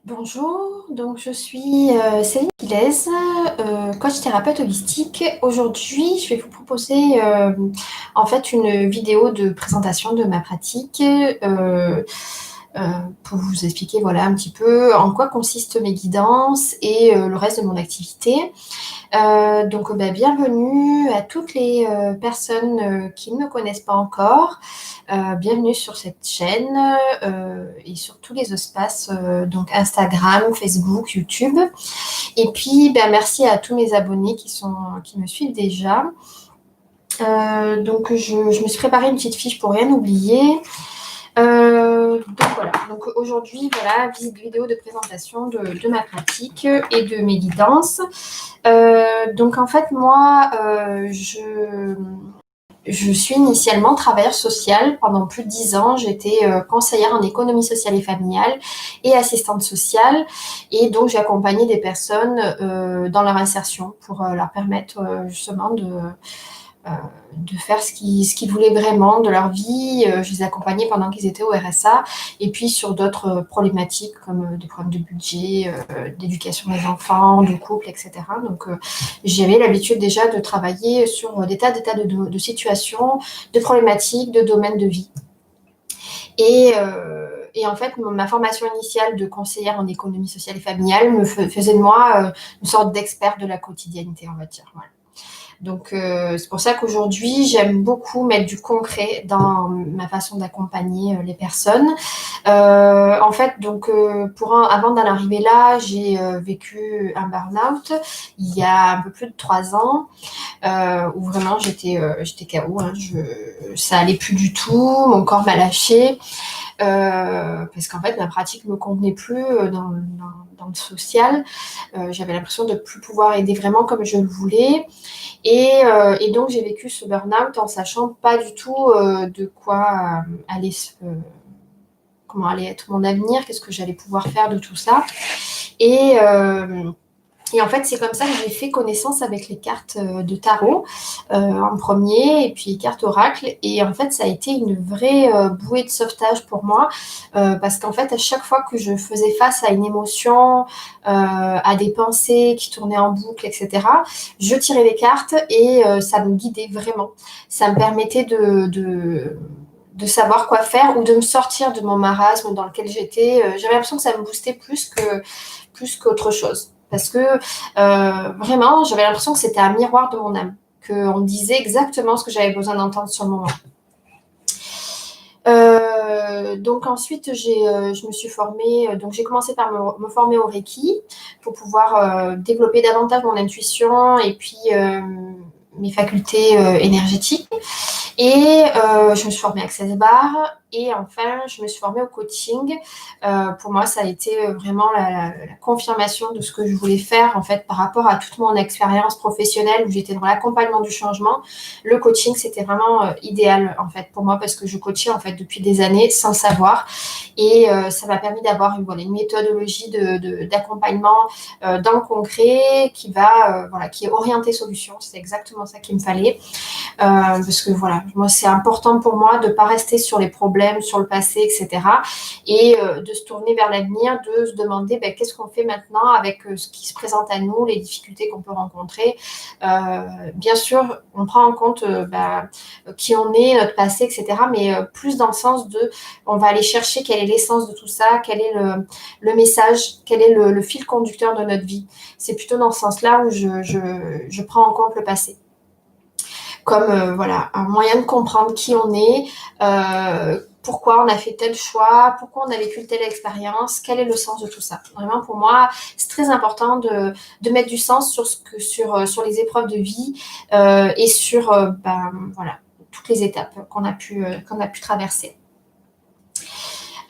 Bonjour, donc je suis Céline Pillez, coach thérapeute holistique. Aujourd'hui, je vais vous proposer en fait une vidéo de présentation de ma pratique euh, pour vous expliquer voilà un petit peu en quoi consistent mes guidances et le reste de mon activité. Bienvenue à toutes les personnes qui ne me connaissent pas encore. Bienvenue sur cette chaîne et sur tous les espaces, donc Instagram, Facebook, YouTube. Et puis, merci à tous mes abonnés qui me suivent déjà. Je me suis préparé une petite fiche pour rien oublier. Donc aujourd'hui, voilà, vidéo de présentation de ma pratique et de mes guidances. Donc en fait, moi, je suis initialement travailleuse sociale. Pendant plus de 10 ans, j'étais conseillère en économie sociale et familiale et assistante sociale. Et donc, j'ai accompagné des personnes dans leur insertion pour leur permettre justement euh, de faire ce qu'ils voulaient vraiment de leur vie. Je les accompagnais pendant qu'ils étaient au RSA. Et puis sur d'autres problématiques comme des problèmes de budget, d'éducation des enfants, de couple, etc. Donc j'avais l'habitude déjà de travailler sur des tas de situations, de problématiques, de domaines de vie. Et en fait, ma formation initiale de conseillère en économie sociale et familiale me faisait de moi une sorte d'expert de la quotidienneté, on va dire. Voilà. Donc, c'est pour ça qu'aujourd'hui, j'aime beaucoup mettre du concret dans ma façon d'accompagner les personnes. En fait, donc, avant d'en arriver là, j'ai vécu un burn-out il y a un peu plus de 3 ans, où vraiment j'étais KO. Hein, ça allait plus du tout, mon corps m'a lâché. Parce qu'en fait, ma pratique ne me convenait plus dans le social. J'avais l'impression de ne plus pouvoir aider vraiment comme je le voulais. Et donc, j'ai vécu ce burn-out en sachant pas du tout de quoi comment allait être mon avenir, qu'est-ce que j'allais pouvoir faire de tout ça. Et, euh, et en fait, c'est comme ça que j'ai fait connaissance avec les cartes de tarot en premier, et puis les cartes oracle. Et en fait, ça a été une vraie bouée de sauvetage pour moi, parce qu'en fait, à chaque fois que je faisais face à une émotion, à des pensées qui tournaient en boucle, etc., je tirais les cartes et ça me guidait vraiment. Ça me permettait de savoir quoi faire ou de me sortir de mon marasme dans lequel j'étais. J'avais l'impression que ça me boostait plus qu'autre chose. Parce que vraiment, j'avais l'impression que c'était un miroir de mon âme, qu'on me disait exactement ce que j'avais besoin d'entendre sur le moment. Donc ensuite, je me suis formée, donc j'ai commencé par me former au Reiki pour pouvoir développer davantage mon intuition et puis mes facultés énergétiques. Et je me suis formée à Access Bar. Et enfin, je me suis formée au coaching. Pour moi, ça a été vraiment la confirmation de ce que je voulais faire en fait par rapport à toute mon expérience professionnelle où j'étais dans l'accompagnement du changement. Le coaching, c'était vraiment idéal en fait pour moi parce que je coachais en fait depuis des années sans savoir. Et ça m'a permis d'avoir une méthodologie d'accompagnement dans le concret qui est orientée solution. C'est exactement ça qu'il me fallait. Parce que voilà, moi c'est important pour moi de ne pas rester sur les problèmes, sur le passé, etc. Et de se tourner vers l'avenir, de se demander qu'est-ce qu'on fait maintenant avec ce qui se présente à nous, les difficultés qu'on peut rencontrer. Bien sûr, on prend en compte qui on est, notre passé, etc. Mais plus dans le sens de, on va aller chercher quelle est l'essence de tout ça, quel est le message, quel est le fil conducteur de notre vie. C'est plutôt dans ce sens-là où je prends en compte le passé comme un moyen de comprendre qui on est, pourquoi on a fait tel choix, pourquoi on a vécu telle expérience, quel est le sens de tout ça. Vraiment, pour moi, c'est très important de mettre du sens sur les épreuves de vie et sur toutes les étapes qu'on a pu traverser.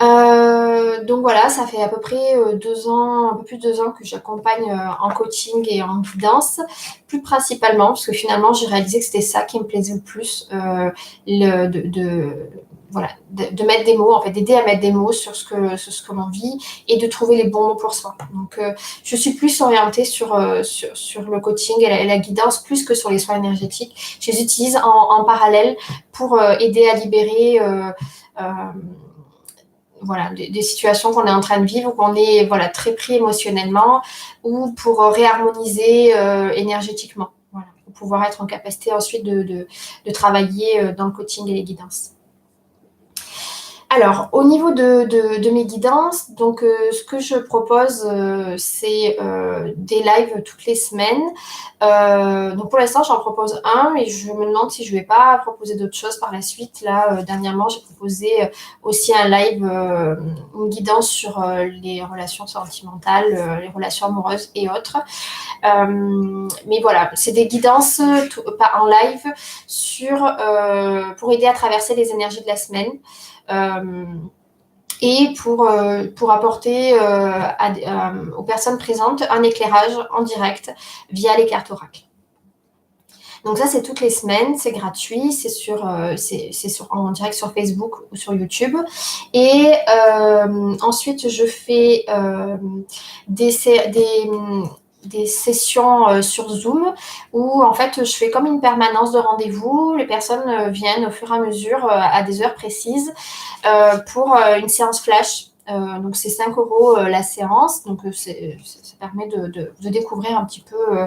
Donc voilà, ça fait à peu près 2 ans, un peu plus de 2 ans que j'accompagne en coaching et en guidance, plus principalement, parce que finalement, j'ai réalisé que c'était ça qui me plaisait le plus, de mettre des mots, en fait, d'aider à mettre des mots sur ce que l'on vit et de trouver les bons mots pour soi. Donc, je suis plus orientée sur le coaching et la guidance, plus que sur les soins énergétiques. Je les utilise en parallèle pour aider à libérer voilà, des situations qu'on est en train de vivre, qu'on est voilà, très pris émotionnellement, ou pour réharmoniser énergétiquement, voilà, pour pouvoir être en capacité ensuite de travailler dans le coaching et les guidances. Alors, au niveau de mes guidances, donc ce que je propose, c'est des lives toutes les semaines. Donc pour l'instant, j'en propose un, et je me demande si je ne vais pas proposer d'autres choses par la suite. Là, dernièrement, j'ai proposé aussi un live, une guidance sur les relations sentimentales, les relations amoureuses et autres. Mais voilà, c'est des guidances en live pour aider à traverser les énergies de la semaine. Et pour apporter aux personnes présentes un éclairage en direct via les cartes oracles. Donc ça, c'est toutes les semaines, c'est gratuit, c'est en direct sur Facebook ou sur YouTube. Et ensuite, je fais des sessions sur Zoom où en fait je fais comme une permanence de rendez-vous. Les personnes viennent au fur et à mesure à des heures précises pour une séance flash. Donc c'est 5 € la séance, donc ça permet de découvrir un petit peu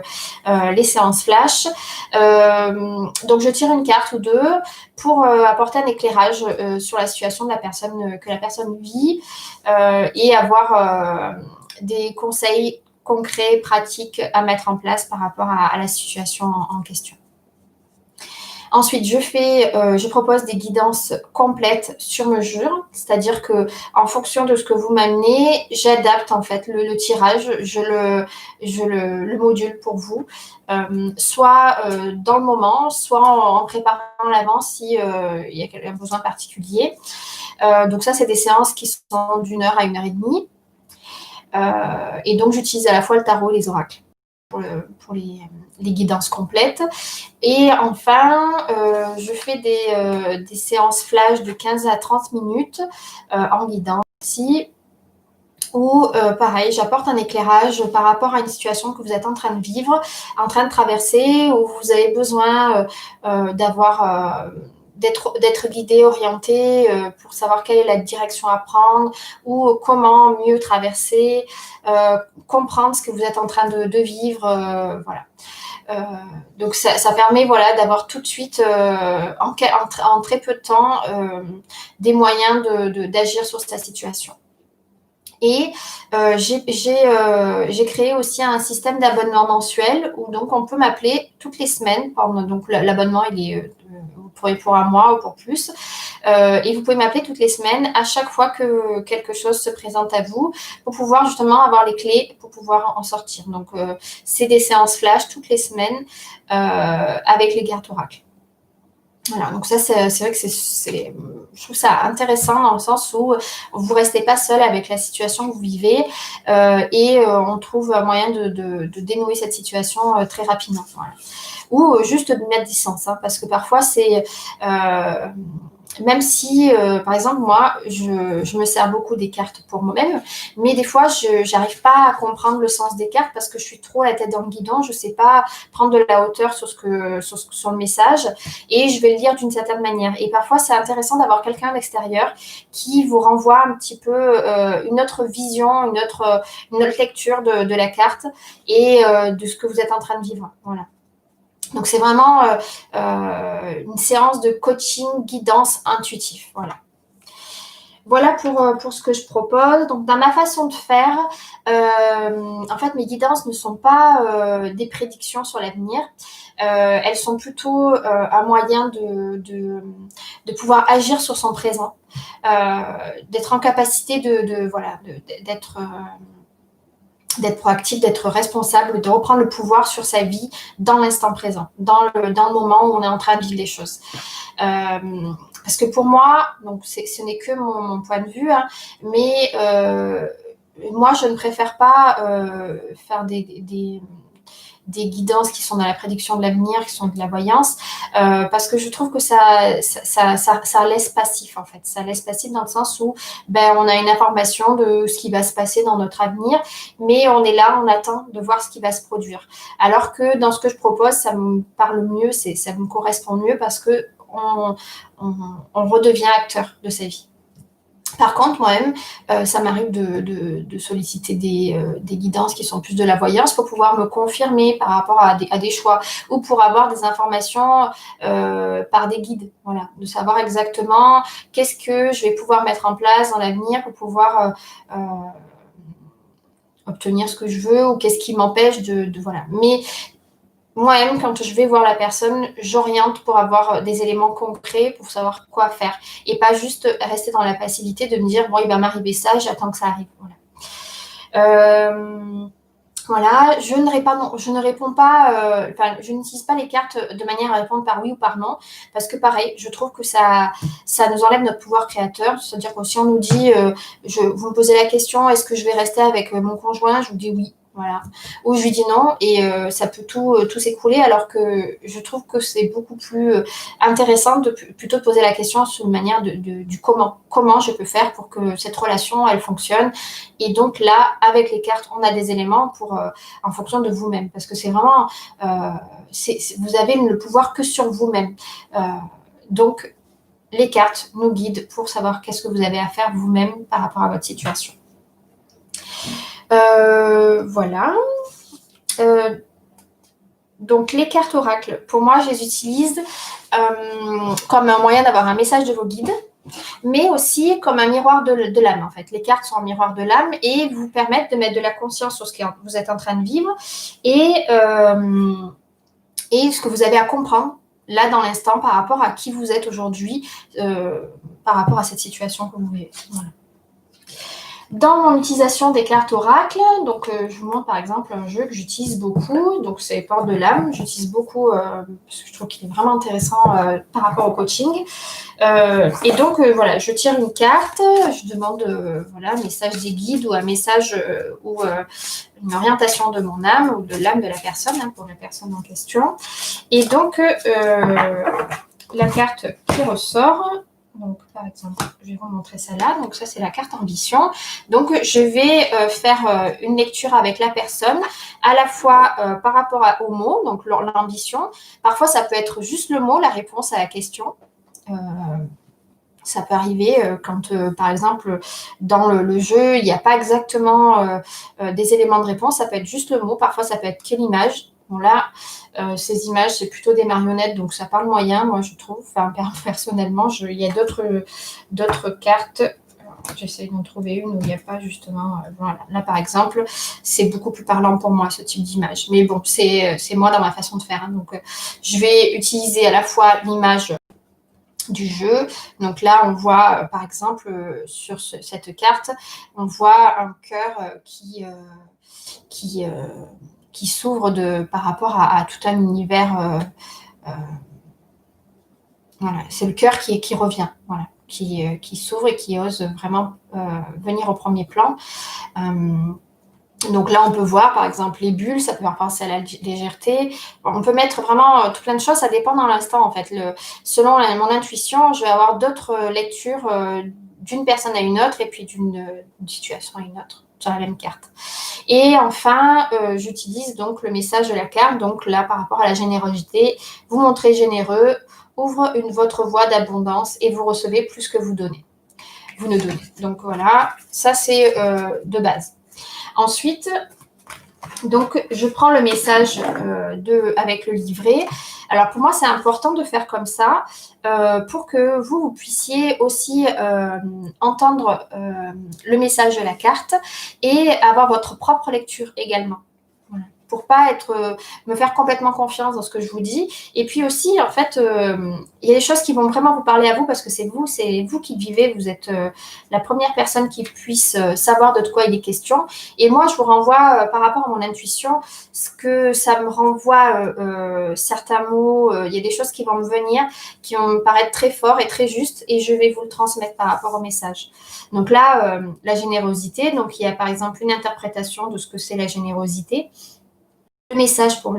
les séances flash. Donc je tire une carte ou deux pour apporter un éclairage sur la situation de la personne, que la personne vit, et avoir des conseils concrets, pratiques à mettre en place par rapport à la situation en question. Ensuite, je propose des guidances complètes sur mesure, c'est-à-dire que en fonction de ce que vous m'amenez, j'adapte en fait le tirage, je le module pour vous, soit dans le moment, soit en préparant l'avance si il y a un besoin particulier. Donc ça, c'est des séances qui sont d'1 heure à 1 heure et demie. Et donc, j'utilise à la fois le tarot et les oracles pour les guidances complètes. Et enfin, je fais des séances flash de 15 à 30 minutes en guidance aussi, où, pareil, j'apporte un éclairage par rapport à une situation que vous êtes en train de vivre, en train de traverser, où vous avez besoin d'être guidé, orienté pour savoir quelle est la direction à prendre ou comment mieux traverser, comprendre ce que vous êtes en train de vivre, voilà. Donc ça permet voilà, d'avoir tout de suite, en très peu de temps, des moyens d'agir sur cette situation. Et j'ai créé aussi un système d'abonnement mensuel où donc on peut m'appeler toutes les semaines. Donc l'abonnement, il est pour un mois ou pour plus. Et vous pouvez m'appeler toutes les semaines à chaque fois que quelque chose se présente à vous pour pouvoir justement avoir les clés pour pouvoir en sortir. Donc, c'est des séances flash toutes les semaines avec les cartes oracles. Voilà, donc ça, c'est vrai que je trouve ça intéressant dans le sens où vous ne restez pas seul avec la situation que vous vivez et on trouve un moyen de dénouer cette situation très rapidement. Voilà. Ou juste de mettre distance, hein, parce que parfois, c'est... même si, par exemple, moi, je me sers beaucoup des cartes pour moi-même, mais des fois, je n'arrive pas à comprendre le sens des cartes parce que je suis trop la tête dans le guidon, je ne sais pas prendre de la hauteur sur le message et je vais le lire d'une certaine manière. Et parfois, c'est intéressant d'avoir quelqu'un à l'extérieur qui vous renvoie un petit peu une autre vision, une autre lecture de la carte et de ce que vous êtes en train de vivre. Voilà. Donc, c'est vraiment une séance de coaching, guidance intuitif. Voilà pour ce que je propose. Donc, dans ma façon de faire, en fait, mes guidances ne sont pas des prédictions sur l'avenir. Elles sont plutôt un moyen de pouvoir agir sur son présent, d'être en capacité d'être proactif, d'être responsable, de reprendre le pouvoir sur sa vie dans l'instant présent, dans le moment où on est en train de vivre les choses. Parce que pour moi, donc ce n'est que mon point de vue, hein, mais moi, je ne préfère pas faire des guidances qui sont dans la prédiction de l'avenir, qui sont de la voyance, parce que je trouve que ça laisse passif, en fait. Ça laisse passif dans le sens où on a une information de ce qui va se passer dans notre avenir, mais on est là, on attend de voir ce qui va se produire. Alors que dans ce que je propose, ça me parle mieux, ça me correspond mieux parce qu'on redevient acteur de sa vie. Par contre, moi-même, ça m'arrive de solliciter des guidances qui sont plus de la voyance pour pouvoir me confirmer par rapport à des choix ou pour avoir des informations par des guides. Voilà, de savoir exactement qu'est-ce que je vais pouvoir mettre en place dans l'avenir pour pouvoir obtenir ce que je veux ou qu'est-ce qui m'empêche voilà. Mais moi-même, quand je vais voir la personne, j'oriente pour avoir des éléments concrets pour savoir quoi faire et pas juste rester dans la passivité de me dire bon, il va m'arriver ça, j'attends que ça arrive. Voilà, je ne réponds pas, je n'utilise pas les cartes de manière à répondre par oui ou par non, parce que pareil, je trouve que ça nous enlève notre pouvoir créateur. C'est-à-dire que si on nous dit, vous me posez la question, est-ce que je vais rester avec mon conjoint, je vous dis oui. Voilà. Ou je lui dis non et ça peut tout s'écrouler, alors que je trouve que c'est beaucoup plus intéressant plutôt de poser la question sur une manière du comment. Comment je peux faire pour que cette relation, elle fonctionne. Et donc là, avec les cartes, on a des éléments pour, en fonction de vous-même. Parce que c'est vraiment, vous avez le pouvoir que sur vous-même. Donc, les cartes nous guident pour savoir qu'est-ce que vous avez à faire vous-même par rapport à votre situation. Voilà. Donc, les cartes oracles, pour moi, je les utilise comme un moyen d'avoir un message de vos guides, mais aussi comme un miroir de l'âme, en fait. Les cartes sont un miroir de l'âme et vous permettent de mettre de la conscience sur ce que vous êtes en train de vivre et ce que vous avez à comprendre là dans l'instant par rapport à qui vous êtes aujourd'hui, par rapport à cette situation que vous vivez. Voilà. Dans mon utilisation des cartes oracles, donc je vous montre par exemple un jeu que j'utilise beaucoup, donc c'est Porte de l'âme, j'utilise beaucoup parce que je trouve qu'il est vraiment intéressant par rapport au coaching. Et donc voilà, je tire une carte, je demande voilà, un message des guides ou un message ou une orientation de mon âme ou de l'âme de la personne, hein, pour la personne en question. Et donc la carte qui ressort. Donc, par exemple, je vais vous montrer ça là. Donc, ça, c'est la carte ambition. Donc, je vais faire une lecture avec la personne, à la fois par rapport au mot, donc l'ambition. Parfois, ça peut être juste le mot, la réponse à la question. Ça peut arriver quand, par exemple, dans le jeu, il n'y a pas exactement des éléments de réponse. Ça peut être juste le mot. Parfois, ça peut être quelle image. Bon, là, ces images, c'est plutôt des marionnettes, donc ça parle moyen, moi, je trouve. Enfin, personnellement, il y a d'autres cartes. J'essaie d'en trouver une où il n'y a pas justement... voilà. Là, par exemple, c'est beaucoup plus parlant pour moi, ce type d'image. Mais bon, c'est moi dans ma façon de faire. Hein. Donc, je vais utiliser à la fois l'image du jeu. Donc là, on voit, par exemple, sur cette carte, on voit un cœur qui s'ouvre par rapport à tout un univers. Voilà, c'est le cœur qui revient, voilà, qui s'ouvre et qui ose vraiment venir au premier plan. Donc là, on peut voir, par exemple, les bulles, ça peut faire penser à la légèreté. On peut mettre vraiment tout plein de choses, ça dépend dans l'instant, en fait. Selon mon intuition, je vais avoir d'autres lectures d'une personne à une autre et puis d'une situation à une autre sur la même carte. Et enfin, j'utilise donc le message de la carte. Donc là, par rapport à la générosité, vous montrez généreux, ouvre votre voie d'abondance et vous recevez plus que vous donnez. Vous ne donnez. Donc voilà, ça c'est de base. Ensuite, donc, je prends le message avec le livret. Alors, pour moi, c'est important de faire comme ça pour que vous puissiez aussi entendre le message de la carte et avoir votre propre lecture également. Voilà. Pour pas me faire complètement confiance dans ce que je vous dis. Et puis aussi, en fait, il y a des choses qui vont vraiment vous parler à vous parce que c'est vous qui vivez, vous êtes la première personne qui puisse savoir de quoi il est question. Et moi, je vous renvoie par rapport à mon intuition, ce que ça me renvoie certains mots, il y a des choses qui vont me venir, qui vont me paraître très forts et très justes, et je vais vous le transmettre par rapport au message. Donc là, la générosité, donc il y a par exemple une interprétation de ce que c'est la générosité, le message pour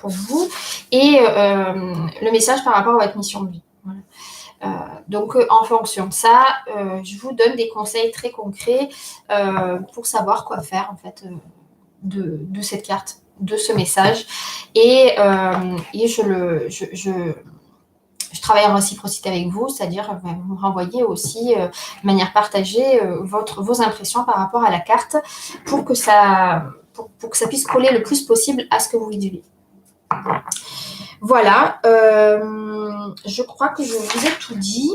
vous et le message par rapport à votre mission de vie. Voilà. Donc, en fonction de ça, je vous donne des conseils très concrets pour savoir quoi faire en fait de cette carte, de ce message. Et je travaille en réciprocité avec vous, c'est-à-dire vous me renvoyez aussi de manière partagée vos impressions par rapport à la carte pour que pour que ça puisse coller le plus possible à ce que vous vivez. Voilà, je crois que je vous ai tout dit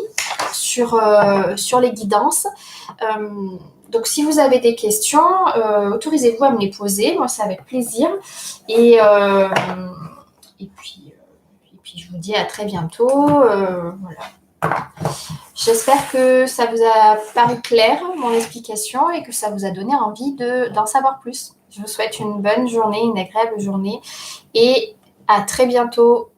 sur les guidances. Donc, si vous avez des questions, autorisez-vous à me les poser. Moi, c'est avec plaisir. Et puis, je vous dis à très bientôt. Voilà. J'espère que ça vous a paru clair, mon explication, et que ça vous a donné envie d'en savoir plus. Je vous souhaite une bonne journée, une agréable journée, et à très bientôt.